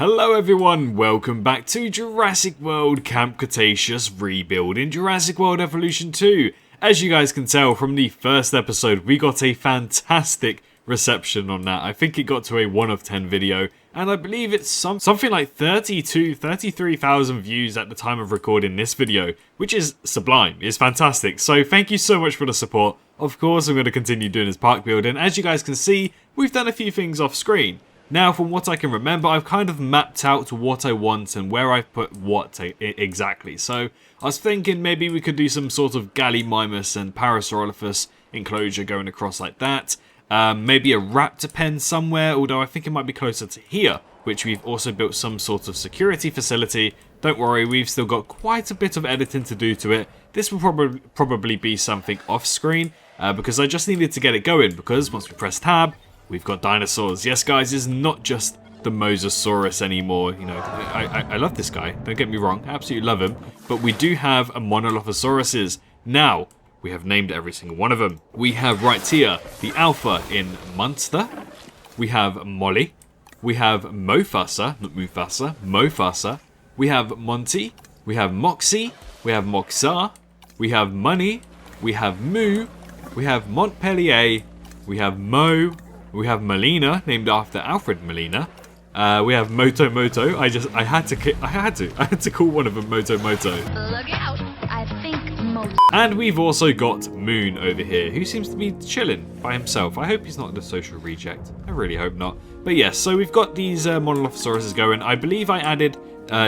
Hello everyone, welcome back to Jurassic World Camp Cretaceous Rebuild in Jurassic World Evolution 2. As you guys can tell from the first episode, we got a fantastic reception on that. I think it got to a 1 of 10 video, and I believe it's something like 33,000 views at the time of recording this video, which is sublime. It's fantastic. So thank you so much for the support. Of course, I'm going to continue doing this park build, and as you guys can see, we've done a few things off screen. Now, from what I can remember, I've kind of mapped out what I want and where I've put what exactly. So I was thinking maybe we could do some sort of Gallimimus and Parasaurolophus enclosure going across like that. Maybe a raptor pen somewhere, although I think it might be closer to here, which we've also built some sort of security facility. Don't worry, we've still got quite a bit of editing to do to it. This will probably be something off screen because I just needed to get it going, because once we press tab, we've got dinosaurs. Yes, guys, it's not just the Mosasaurus anymore. You know, I love this guy. Don't get me wrong. I absolutely love him. But we do have a Monolophosauruses. Now, we have named every single one of them. We have right here the Alpha in Munster. We have Molly. We have Mofasa. Not Mufasa. Mofasa. We have Monty. We have Moxie. We have Moxar. We have Money. We have Moo. We have Montpellier. We have Mo. We have Melina, named after Alfred Molina. We have Moto Moto. I had to call one of them Moto Moto. Look out! I think Moto. And we've also got Moon over here, who seems to be chilling by himself. I hope he's not the social reject. I really hope not. But yes, so we've got these Monolophosauruses going. I believe I added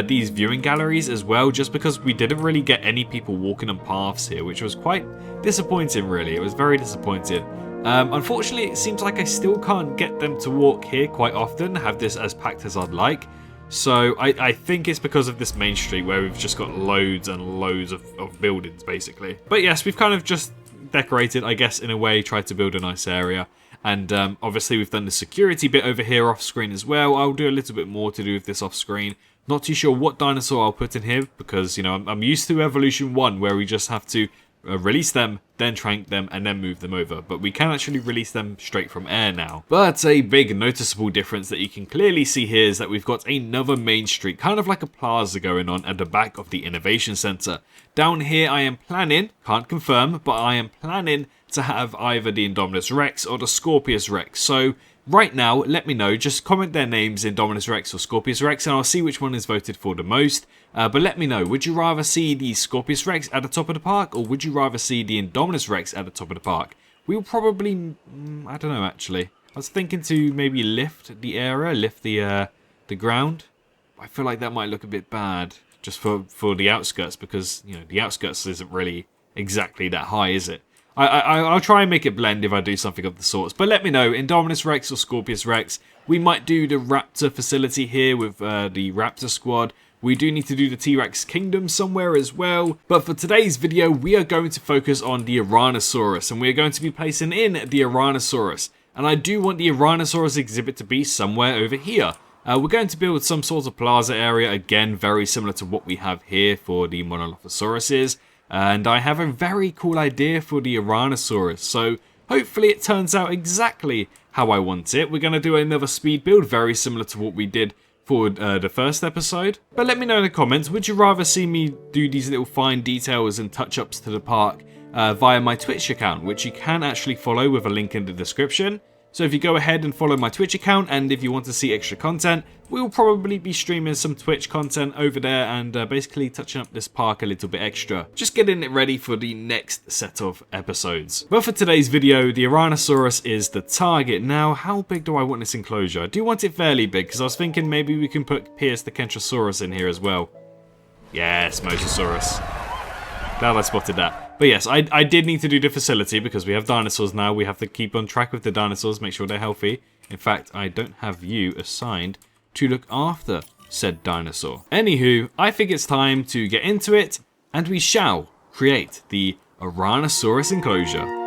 these viewing galleries as well, just because we didn't really get any people walking on paths here, which was quite disappointing, really. It was very disappointing. Unfortunately, it seems like I still can't get them to walk here quite often, have this as packed as I'd like. So I think it's because of this main street where we've just got loads and loads of buildings, basically. But yes, we've kind of just decorated, I guess, in a way, tried to build a nice area. And obviously, we've done the security bit over here off screen as well. I'll do a little bit more to do with this off screen. Not too sure what dinosaur I'll put in here because, you know, I'm used to Evolution 1 where we just have to release them, then trank them, and then move them over. But we can actually release them straight from air now. But a big noticeable difference that you can clearly see here is that we've got another main street, kind of like a plaza going on at the back of the Innovation Center. Down here I am planning, can't confirm, but I am planning to have either the Indominus Rex or the Scorpius Rex. So right now, let me know. Just comment their names, Indominus Rex or Scorpius Rex, and I'll see which one is voted for the most. But let me know, would you rather see the Scorpius Rex at the top of the park, or would you rather see the Indominus Rex at the top of the park? We'll probably, I don't know actually. I was thinking to maybe lift the area, lift the ground. I feel like that might look a bit bad, just for the outskirts, because, you know, the outskirts isn't really exactly that high, is it? I'll try and make it blend if I do something of the sorts. But let me know, Indominus Rex or Scorpius Rex. We might do the Raptor facility here with the Raptor squad. We do need to do the T-Rex Kingdom somewhere as well. But for today's video, we are going to focus on the Ouranosaurus. And we are going to be placing in the Ouranosaurus. And I do want the Ouranosaurus exhibit to be somewhere over here. We're going to build some sort of plaza area. Again, very similar to what we have here for the Monolophosauruses. And I have a very cool idea for the Ouranosaurus, so hopefully it turns out exactly how I want it. We're going to do another speed build, very similar to what we did for the first episode. But let me know in the comments, would you rather see me do these little fine details and touch-ups to the park via my Twitch account, which you can actually follow with a link in the description. So if you go ahead and follow my Twitch account, and if you want to see extra content, we will probably be streaming some Twitch content over there and basically touching up this park a little bit extra. Just getting it ready for the next set of episodes. But for today's video, the Ouranosaurus is the target. Now, how big do I want this enclosure? I do want it fairly big, because I was thinking maybe we can put Pierce the Kentrosaurus in here as well. Yes, Mosasaurus. Glad I spotted that. But yes, I did need to do the facility because we have dinosaurs now. We have to keep on track with the dinosaurs, make sure they're healthy. In fact, I don't have you assigned to look after said dinosaur. Anywho, I think it's time to get into it, and we shall create the Ouranosaurus enclosure.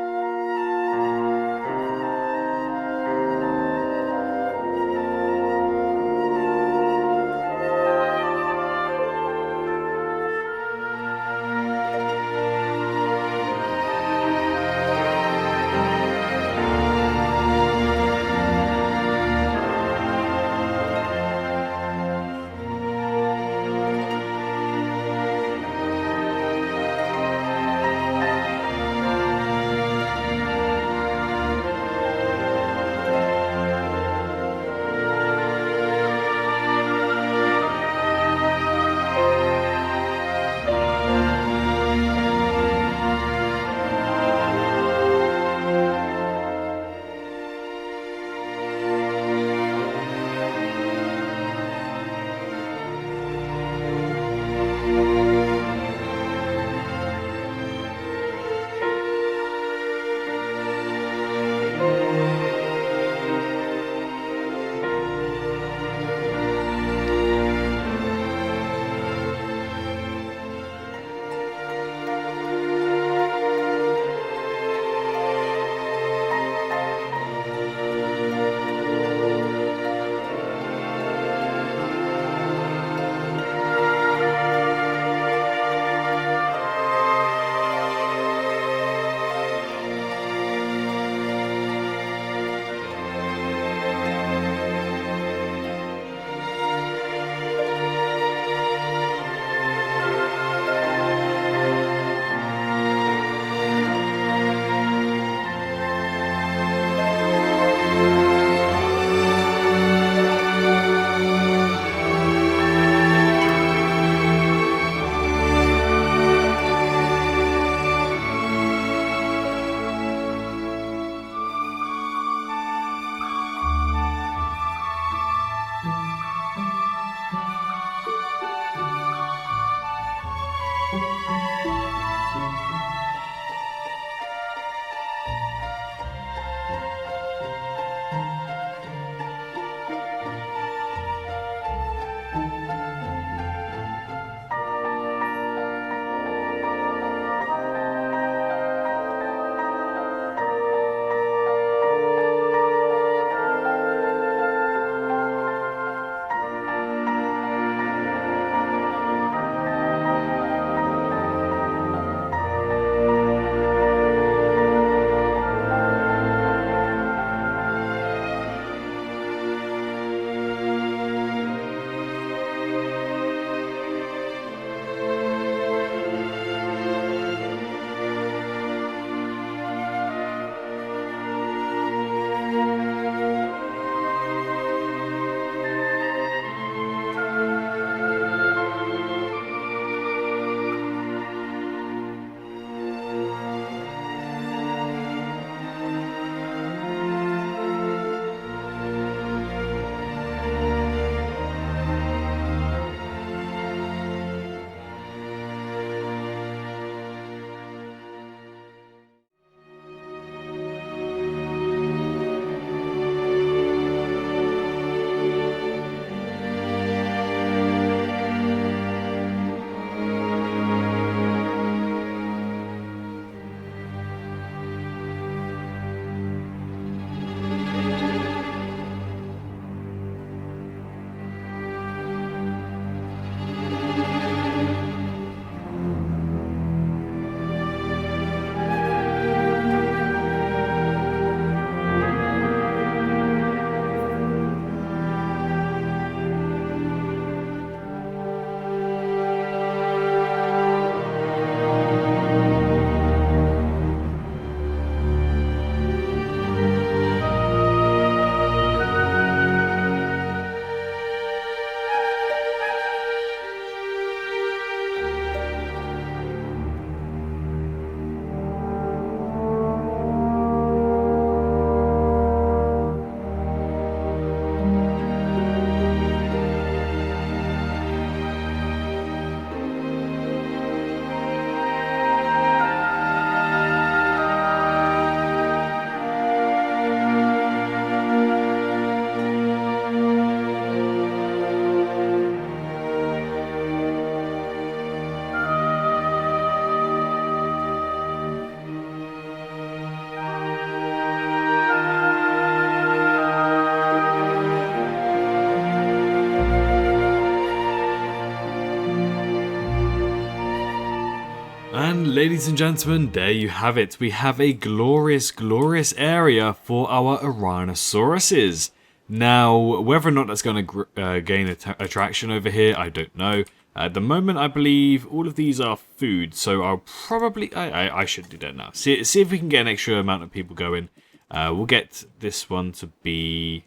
ladies and gentlemen, there you have it. We have a glorious, glorious area for our Ouronosauruses. Now, whether or not that's going to gain attraction over here, I don't know. At the moment, I believe all of these are food, so I'll probably... I should do that now. See if we can get an extra amount of people going. We'll get this one to be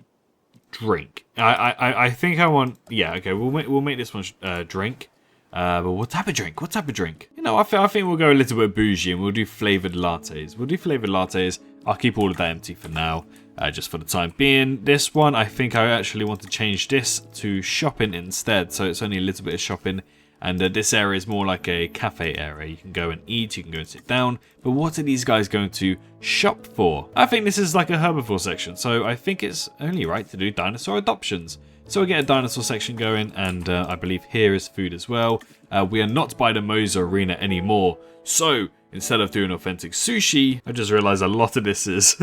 drink. I think I want... Yeah, okay, we'll make this one drink. But what type of drink? What type of drink? You know, I think we'll go a little bit bougie and we'll do flavoured lattes. We'll do flavoured lattes. I'll keep all of that empty for now, just for the time being. This one, I think I actually want to change this to shopping instead. So it's only a little bit of shopping. And this area is more like a cafe area. You can go and eat, you can go and sit down. But what are these guys going to shop for? I think this is like a herbivore section. So I think it's only right to do dinosaur adoptions. So we get a dinosaur section going, and I believe here is food as well. We are not by the Mosa Arena anymore. So instead of doing authentic sushi, I just realized a lot of this is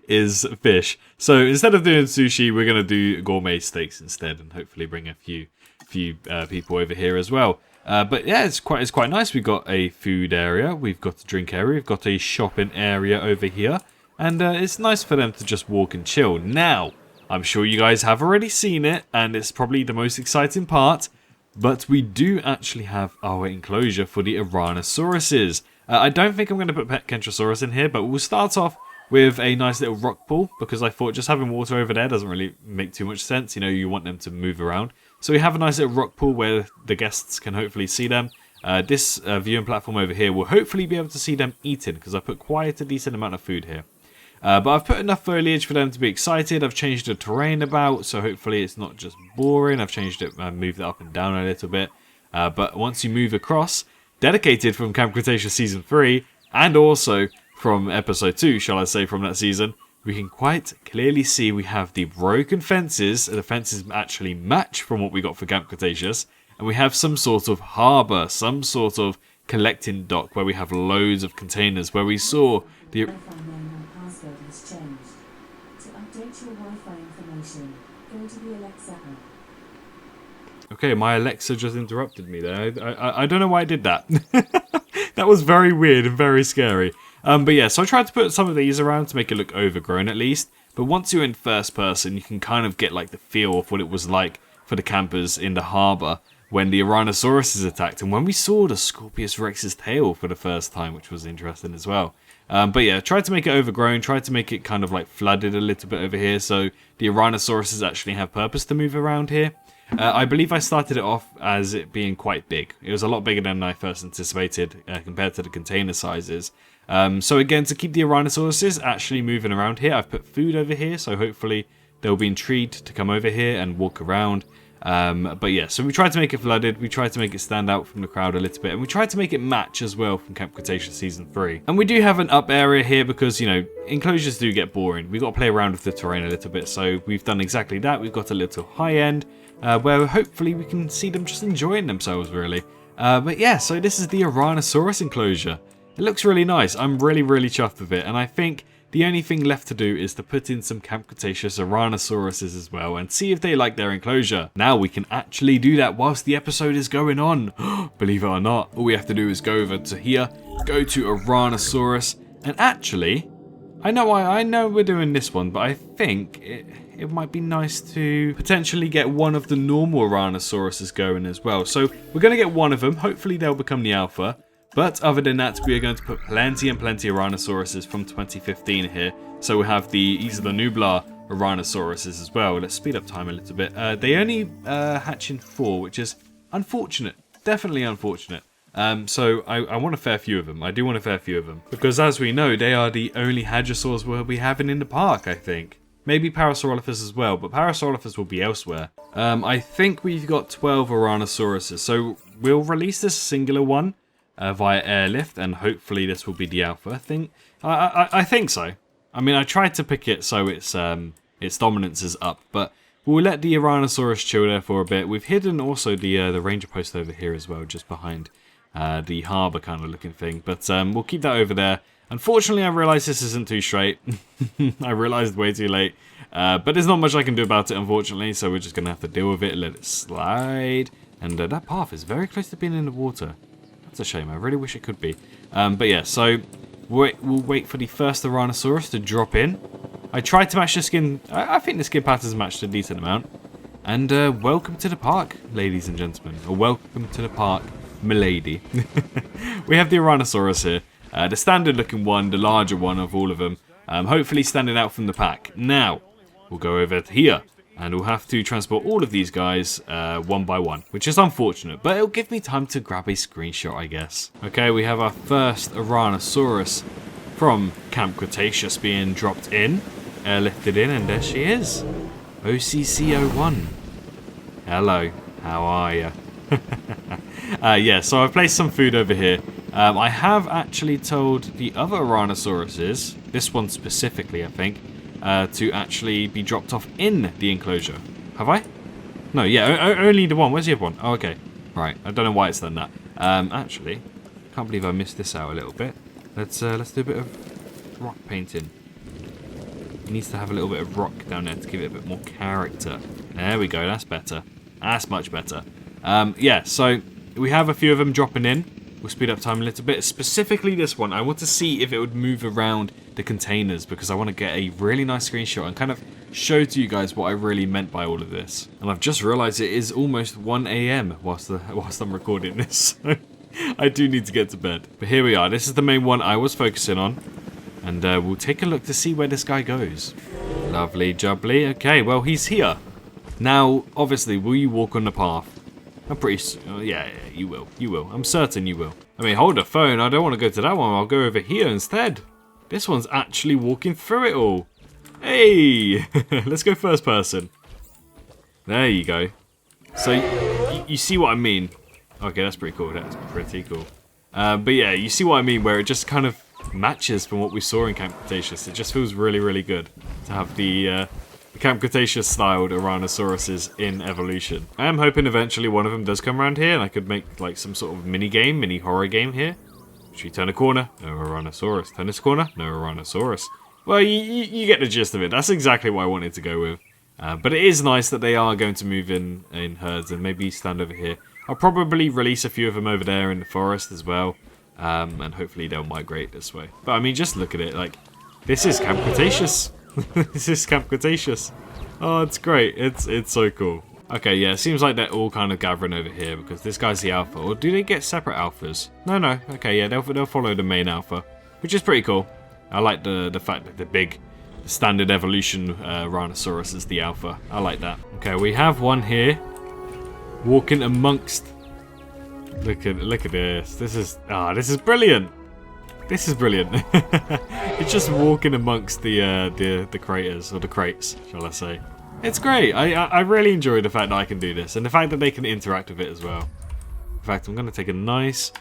is fish. So instead of doing sushi, we're going to do gourmet steaks instead, and hopefully bring a few people over here as well. But yeah, it's quite nice. We've got a food area, we've got a drink area, we've got a shopping area over here, and it's nice for them to just walk and chill. Now, I'm sure you guys have already seen it, and it's probably the most exciting part, but we do actually have our enclosure for the Ouronosauruses. I don't think I'm going to put Pet Kentrosaurus in here, but we'll start off with a nice little rock pool, because I thought just having water over there doesn't really make too much sense. You know, you want them to move around. So we have a nice little rock pool where the guests can hopefully see them. This viewing platform over here will hopefully be able to see them eating, because I put quite a decent amount of food here. But I've put enough foliage for them to be excited. I've changed the terrain about, so hopefully it's not just boring. I've changed it, moved it up and down a little bit. But once you move across, dedicated from Camp Cretaceous Season 3, and also from Episode 2, shall I say, from that season, we can quite clearly see we have the broken fences. The fences actually match from what we got for Camp Cretaceous. And we have some sort of harbour, some sort of collecting dock where we have loads of containers, where we saw the... Password has changed. To update your Wi-Fi information, go to the Alexa app. Okay, my Alexa just interrupted me there. I don't know why I did that. That was very weird and very scary. But yeah, so I tried to put some of these around to make it look overgrown at least. But once you're in first person, you can kind of get like the feel of what it was like for the campers in the harbour when the Ouranosaurus attacked, and when we saw the Scorpius Rex's tail for the first time, which was interesting as well. But yeah, tried to make it overgrown, tried to make it kind of like flooded a little bit over here, so the Ouronosauruses actually have purpose to move around here. I believe I started it off as it being quite big. It was a lot bigger than I first anticipated compared to the container sizes. So again, to keep the Ouronosauruses actually moving around here, I've put food over here, so hopefully they'll be intrigued to come over here and walk around. But yeah, so we tried to make it flooded, we tried to make it stand out from the crowd a little bit, and we tried to make it match as well from Camp Cretaceous Season 3. And we do have an up area here because, you know, enclosures do get boring. We've got to play around with the terrain a little bit, so we've done exactly that. We've got a little high end where hopefully we can see them just enjoying themselves, really. But yeah, so this is the Ouranosaurus enclosure. It looks really nice. I'm really, really chuffed with it, and I think the only thing left to do is to put in some Camp Cretaceous Ouronosauruses as well and see if they like their enclosure. Now we can actually do that whilst the episode is going on. Believe it or not, all we have to do is go over to here, go to Ouranosaurus, and actually, I know we're doing this one, but I think it might be nice to potentially get one of the normal Ouronosauruses going as well. So we're going to get one of them. Hopefully they'll become the alpha. But other than that, we are going to put plenty and plenty of Ouronosauruses from 2015 here. So we have these are the Nublar Ouronosauruses as well. Let's speed up time a little bit. They only hatch in 4, which is unfortunate. Definitely unfortunate. So I want a fair few of them. I do want a fair few of them. Because as we know, they are the only hadrosaurs we'll be having in the park, I think. Maybe Parasaurolophus as well, but Parasaurolophus will be elsewhere. I think we've got 12 Ouronosauruses. So we'll release this singular one via airlift, and hopefully this will be the alpha. I think so. I mean, I tried to pick it so its dominance is up, but we'll let the Ouranosaurus chill there for a bit. We've hidden also the ranger post over here as well, just behind the harbour kind of looking thing. But we'll keep that over there. Unfortunately, I realised this isn't too straight. I realised way too late. But there's not much I can do about it, unfortunately, so we're just going to have to deal with it, let it slide. And that path is very close to being in the water. That's a shame. I really wish it could be. But yeah, so we'll wait for the first Ouranosaurus to drop in. I tried to match the skin. I think the skin patterns matched a decent amount. And welcome to the park, ladies and gentlemen. Or welcome to the park, milady. We have the Ouranosaurus here. The standard looking one, the larger one of all of them. Hopefully standing out from the pack. Now, we'll go over here. And we'll have to transport all of these guys one by one. Which is unfortunate, but it'll give me time to grab a screenshot, I guess. Okay, we have our first Ouranosaurus from Camp Cretaceous being dropped in. Airlifted in, and there she is. OCC01. Hello, how are you? Yeah, so I've placed some food over here. I have actually told the other Ouranosaurus, this one specifically, I think, to actually be dropped off in the enclosure. Have I? No, yeah, only the one. Where's the other one? Oh, okay. Right, I don't know why it's done that. Actually, can't believe I missed this out a little bit. Let's do a bit of rock painting. It needs to have a little bit of rock down there to give it a bit more character. There we go, that's better. That's much better. Yeah, so we have a few of them dropping in. We'll speed up time a little bit. Specifically this one, I want to see if it would move around the containers because I want to get a really nice screenshot and kind of show to you guys what I really meant by all of this. And I've just realised it is almost 1 AM whilst I'm recording this. So I do need to get to bed. But here we are. This is the main one I was focusing on. And we'll take a look to see where this guy goes. Lovely jubbly. Okay, well, he's here. Now, obviously, will you walk on the path? I'm pretty... yeah, you will. You will. I'm certain you will. I mean, hold the phone. I don't want to go to that one. I'll go over here instead. This one's actually walking through it all. Hey! Let's go first person. There you go. So, you see what I mean? Okay, that's pretty cool. That's pretty cool. But yeah, you see what I mean, where it just kind of matches from what we saw in Camp Cretaceous. It just feels really, really good to have the Camp Cretaceous styled Ouronosauruses in Evolution. I am hoping eventually one of them does come around here and I could make like some sort of mini horror game here. Should we turn a corner? No Ouranosaurus. Turn this corner? No Ouranosaurus. Well, you get the gist of it. That's exactly what I wanted to go with. But it is nice that they are going to move in herds and maybe stand over here. I'll probably release a few of them over there in the forest as well. And hopefully they'll migrate this way. But I mean, just look at it. Like, this is Camp Cretaceous. This is Camp Cretaceous. Oh, it's great. It's so cool. Okay, yeah, it seems like they're all kind of gathering over here because this guy's the alpha. Or do they get separate alphas? No. Okay, yeah, they'll follow the main alpha, which is pretty cool. I like the fact that the big standard evolution Ouranosaurus is the alpha. I like that. Okay, we have one here walking amongst. Look at this. This is brilliant. This is brilliant. It's just walking amongst the craters, or the crates, shall I say. It's great. I really enjoy the fact that I can do this, and the fact that they can interact with it as well. In fact, I'm going to take a nice,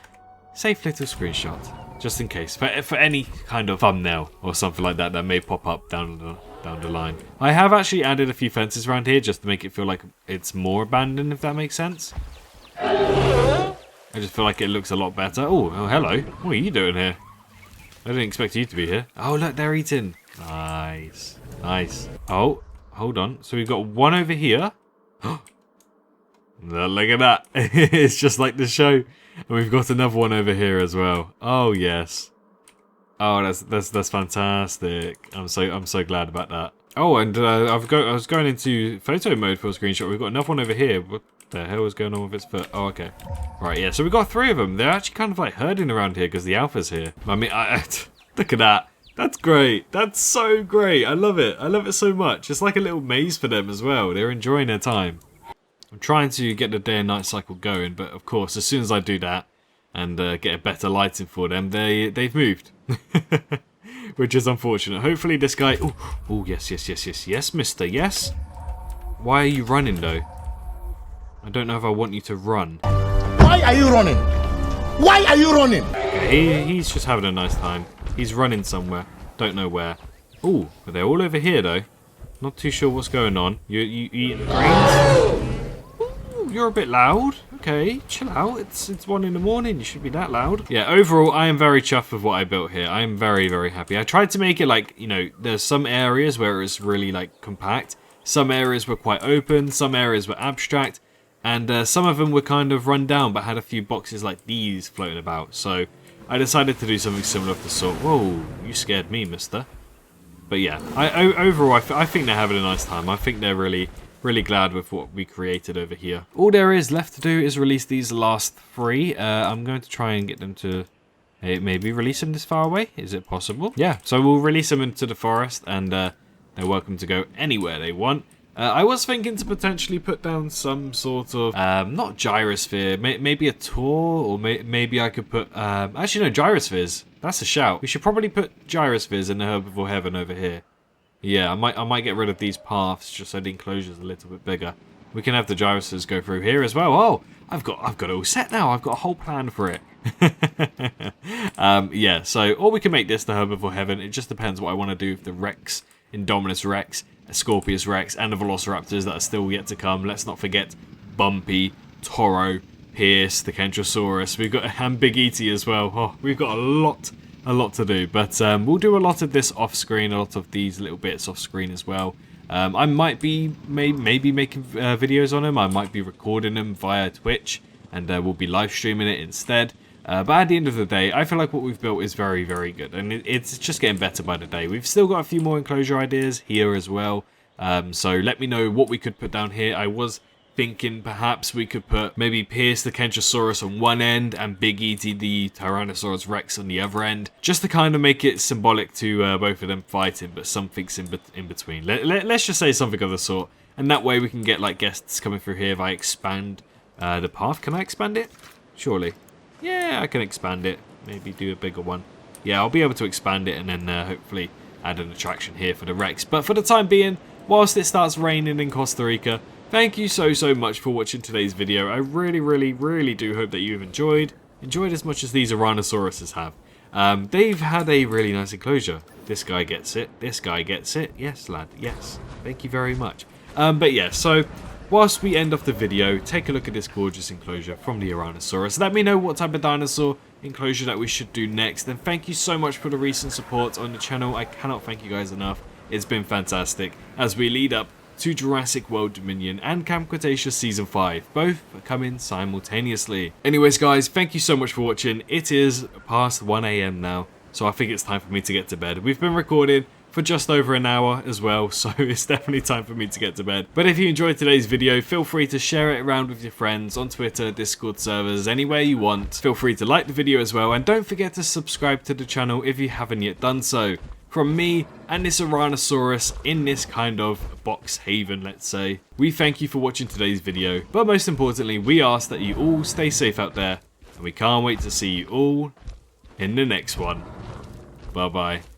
safe little screenshot, just in case, for any kind of thumbnail or something like that may pop up down the line. I have actually added a few fences around here just to make it feel like it's more abandoned, if that makes sense. I just feel like it looks a lot better. Oh, hello. What are you doing here? I didn't expect you to be here. Oh, look, they're eating. Nice. Nice. Oh, hold on. So we've got one over here. Look at that. It's just like the show. And we've got another one over here as well. Oh, yes. Oh, that's fantastic. I'm so glad about that. Oh, and I was going into photo mode for a screenshot. We've got another one over here. What the hell is going on with its foot? Oh, okay. Right, yeah, so we've got 3 of them. They're actually kind of like herding around here because the alpha's here. I mean, look at that. That's great. That's so great. I love it. I love it so much. It's like a little maze for them as well. They're enjoying their time. I'm trying to get the day and night cycle going, but of course, as soon as I do that and get a better lighting for them, they've moved. Which is unfortunate. Hopefully this guy... Oh, yes, mister, yes. Why are you running, though? I don't know if I want you to run. Why are you running? Why are you running? Okay, he's just having a nice time. He's running somewhere. Don't know where. Oh, but they're all over here, though. Not too sure what's going on. You eating grains? Ooh, you're a bit loud. Okay, chill out. It's 1 in the morning. You should be that loud. Yeah, overall, I am very chuffed with what I built here. I am very, very happy. I tried to make it like, you know, there's some areas where it's really like compact. Some areas were quite open. Some areas were abstract. and some of them were kind of run down but had a few boxes like these floating about. So I decided to do something similar of the sort. Whoa, you scared me, mister. But yeah, overall I think they're having a nice time. I think they're really glad with what we created over here. All there is left to do is release these last 3. I'm going to try and get them to maybe release them this far away. Is it possible? Yeah, so we'll release them into the forest, and they're welcome to go anywhere they want. I was thinking to potentially put down some sort of, not gyrosphere, maybe a tour, or maybe I could put, actually no, gyrospheres. That's a shout. We should probably put gyrospheres in the herbivore heaven over here. Yeah, I might get rid of these paths just so the enclosure's a little bit bigger. We can have the gyrospheres go through here as well. Oh, I've got it all set now. I've got a whole plan for it. Yeah, so, or we can make this the herbivore heaven. It just depends what I want to do with the Rex, Indominus Rex, Scorpius Rex, and the Velociraptors that are still yet to come. Let's not forget Bumpy, Toro, Pierce, the Kentrosaurus. We've got and Big E.T. as well. Oh, we've got a lot to do, but we'll do a lot of this off screen, a lot of these little bits off screen as well. I might be maybe making videos on them. I might be recording them via Twitch, and we'll be live streaming it instead. But at the end of the day, I feel like what we've built is very good, and it's just getting better by the day. We've still got a few more enclosure ideas here as well, so let me know what we could put down here. I was thinking perhaps we could put maybe Pierce the Kentrosaurus on one end and Big E.T. the Tyrannosaurus Rex on the other end, just to kind of make it symbolic to both of them fighting, but something's in between. Let's just say something of the sort, and that way we can get like guests coming through here if I expand the path. Can I expand it? Surely. Yeah, I can expand it. Maybe do a bigger one. Yeah, I'll be able to expand it and then hopefully add an attraction here for the Rex. But for the time being, whilst it starts raining in Costa Rica, thank you so much for watching today's video. I really do hope that you've enjoyed as much as these Ouranосauruses have. They've had a really nice enclosure. This guy gets it. This guy gets it. Yes, lad. Yes. Thank you very much. But yeah, so whilst we end off the video, take a look at this gorgeous enclosure from the Ouranosaurus. Let me know what type of dinosaur enclosure that we should do next. And thank you so much for the recent support on the channel. I cannot thank you guys enough. It's been fantastic as we lead up to Jurassic World Dominion and Camp Cretaceous Season 5, both coming simultaneously. Anyways guys, thank you so much for watching. It is past 1 AM now, so I think it's time for me to get to bed. We've been recording for just over an hour as well, so it's definitely time for me to get to bed. But if you enjoyed today's video, feel free to share it around with your friends on Twitter, Discord servers, anywhere you want. Feel free to like the video as well, and don't forget to subscribe to the channel if you haven't yet done so. From me and this Ouranosaurus in this kind of box haven, let's say, we thank you for watching today's video, but most importantly, we ask that you all stay safe out there, and we can't wait to see you all in the next one. Bye bye.